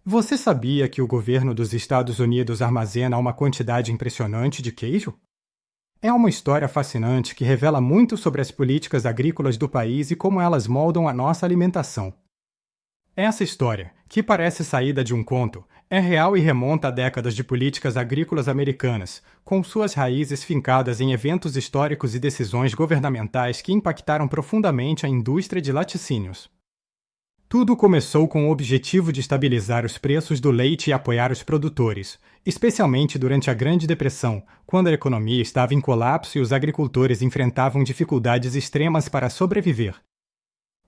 Você sabia que o governo dos Estados Unidos armazena uma quantidade impressionante de queijo? É uma história fascinante que revela muito sobre as políticas agrícolas do país e como elas moldam a nossa alimentação. Essa história, que parece saída de um conto, é real e remonta a décadas de políticas agrícolas americanas, com suas raízes fincadas em eventos históricos e decisões governamentais que impactaram profundamente a indústria de laticínios. Tudo começou com o objetivo de estabilizar os preços do leite e apoiar os produtores, especialmente durante a Grande Depressão, quando a economia estava em colapso e os agricultores enfrentavam dificuldades extremas para sobreviver.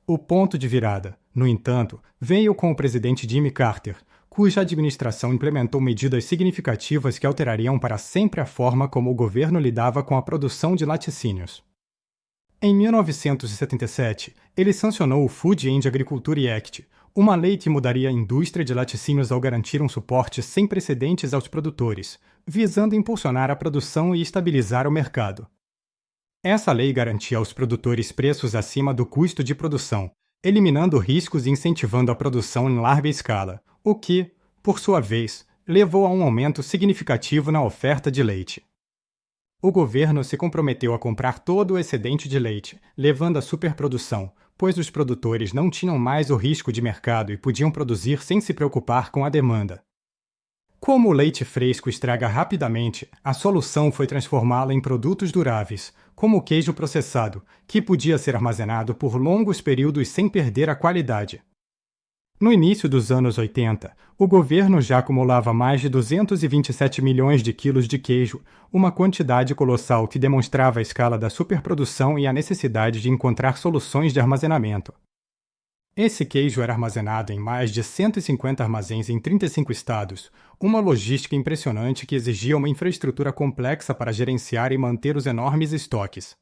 O ponto de virada, no entanto, veio com o presidente Jimmy Carter, cuja administração implementou medidas significativas que alterariam para sempre a forma como o governo lidava com a produção de laticínios. Em 1977, ele sancionou o Food and Agriculture Act, uma lei que mudaria a indústria de laticínios ao garantir um suporte sem precedentes aos produtores, visando impulsionar a produção e estabilizar o mercado. Essa lei garantia aos produtores preços acima do custo de produção, eliminando riscos e incentivando a produção em larga escala, o que, por sua vez, levou a um aumento significativo na oferta de leite. O governo se comprometeu a comprar todo o excedente de leite, levando à superprodução, pois os produtores não tinham mais o risco de mercado e podiam produzir sem se preocupar com a demanda. Como o leite fresco estraga rapidamente, a solução foi transformá-lo em produtos duráveis, como o queijo processado, que podia ser armazenado por longos períodos sem perder a qualidade. No início dos anos 80, o governo já acumulava mais de 227 milhões de quilos de queijo, uma quantidade colossal que demonstrava a escala da superprodução e a necessidade de encontrar soluções de armazenamento. Esse queijo era armazenado em mais de 150 armazéns em 35 estados, uma logística impressionante que exigia uma infraestrutura complexa para gerenciar e manter os enormes estoques.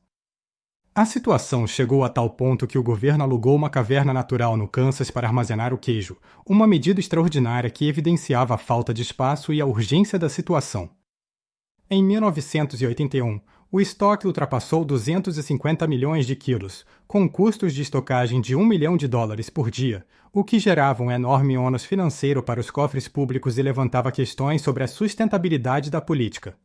A situação chegou a tal ponto que o governo alugou uma caverna natural no Kansas para armazenar o queijo, uma medida extraordinária que evidenciava a falta de espaço e a urgência da situação. Em 1981, o estoque ultrapassou 250 milhões de quilos, com custos de estocagem de $1 milhão por dia, o que gerava um enorme ônus financeiro para os cofres públicos e levantava questões sobre a sustentabilidade da política.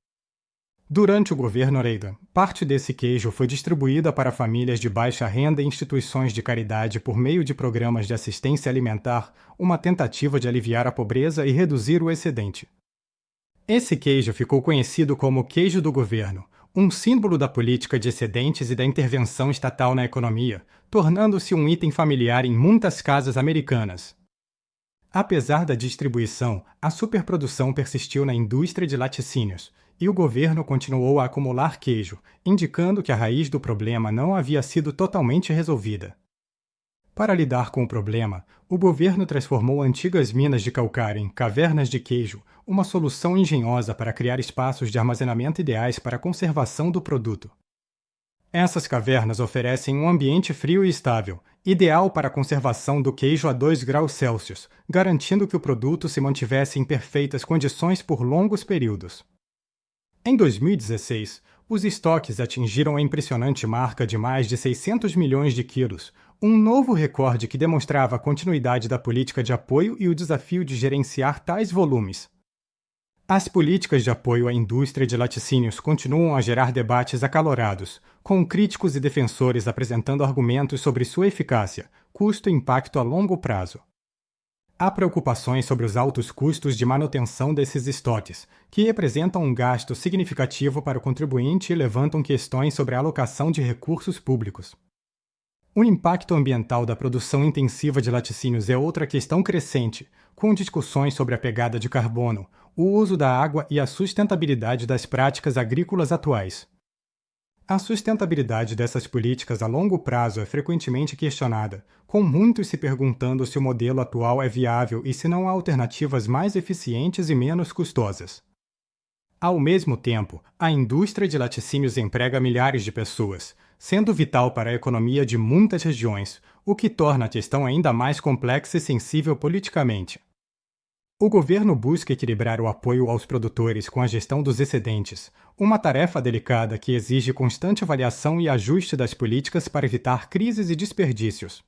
Durante o governo Reagan, parte desse queijo foi distribuída para famílias de baixa renda e instituições de caridade por meio de programas de assistência alimentar, uma tentativa de aliviar a pobreza e reduzir o excedente. Esse queijo ficou conhecido como queijo do governo, um símbolo da política de excedentes e da intervenção estatal na economia, tornando-se um item familiar em muitas casas americanas. Apesar da distribuição, a superprodução persistiu na indústria de laticínios, e o governo continuou a acumular queijo, indicando que a raiz do problema não havia sido totalmente resolvida. Para lidar com o problema, o governo transformou antigas minas de calcário em cavernas de queijo, uma solução engenhosa para criar espaços de armazenamento ideais para a conservação do produto. Essas cavernas oferecem um ambiente frio e estável, ideal para a conservação do queijo a 2 graus Celsius, garantindo que o produto se mantivesse em perfeitas condições por longos períodos. Em 2016, os estoques atingiram a impressionante marca de mais de 600 milhões de quilos, um novo recorde que demonstrava a continuidade da política de apoio e o desafio de gerenciar tais volumes. As políticas de apoio à indústria de laticínios continuam a gerar debates acalorados, com críticos e defensores apresentando argumentos sobre sua eficácia, custo e impacto a longo prazo. Há preocupações sobre os altos custos de manutenção desses estoques, que representam um gasto significativo para o contribuinte e levantam questões sobre a alocação de recursos públicos. O impacto ambiental da produção intensiva de laticínios é outra questão crescente, com discussões sobre a pegada de carbono, o uso da água e a sustentabilidade das práticas agrícolas atuais. A sustentabilidade dessas políticas a longo prazo é frequentemente questionada, com muitos se perguntando se o modelo atual é viável e se não há alternativas mais eficientes e menos custosas. Ao mesmo tempo, a indústria de laticínios emprega milhares de pessoas, sendo vital para a economia de muitas regiões, o que torna a questão ainda mais complexa e sensível politicamente. O governo busca equilibrar o apoio aos produtores com a gestão dos excedentes, uma tarefa delicada que exige constante avaliação e ajuste das políticas para evitar crises e desperdícios.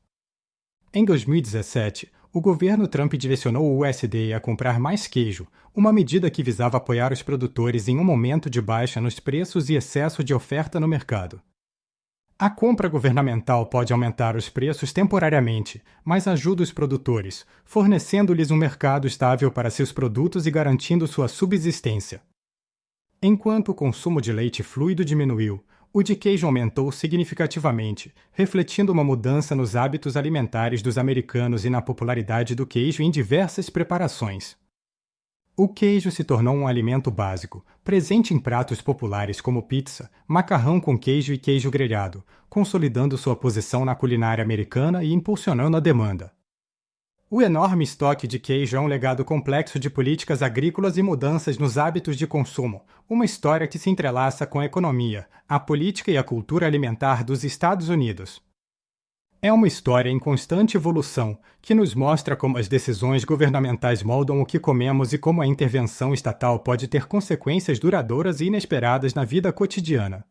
Em 2017, o governo Trump direcionou o USDA a comprar mais queijo, uma medida que visava apoiar os produtores em um momento de baixa nos preços e excesso de oferta no mercado. A compra governamental pode aumentar os preços temporariamente, mas ajuda os produtores, fornecendo-lhes um mercado estável para seus produtos e garantindo sua subsistência. Enquanto o consumo de leite fluido diminuiu, o de queijo aumentou significativamente, refletindo uma mudança nos hábitos alimentares dos americanos e na popularidade do queijo em diversas preparações. O queijo se tornou um alimento básico, presente em pratos populares como pizza, macarrão com queijo e queijo grelhado, consolidando sua posição na culinária americana e impulsionando a demanda. O enorme estoque de queijo é um legado complexo de políticas agrícolas e mudanças nos hábitos de consumo, uma história que se entrelaça com a economia, a política e a cultura alimentar dos Estados Unidos. É uma história em constante evolução, que nos mostra como as decisões governamentais moldam o que comemos e como a intervenção estatal pode ter consequências duradouras e inesperadas na vida cotidiana.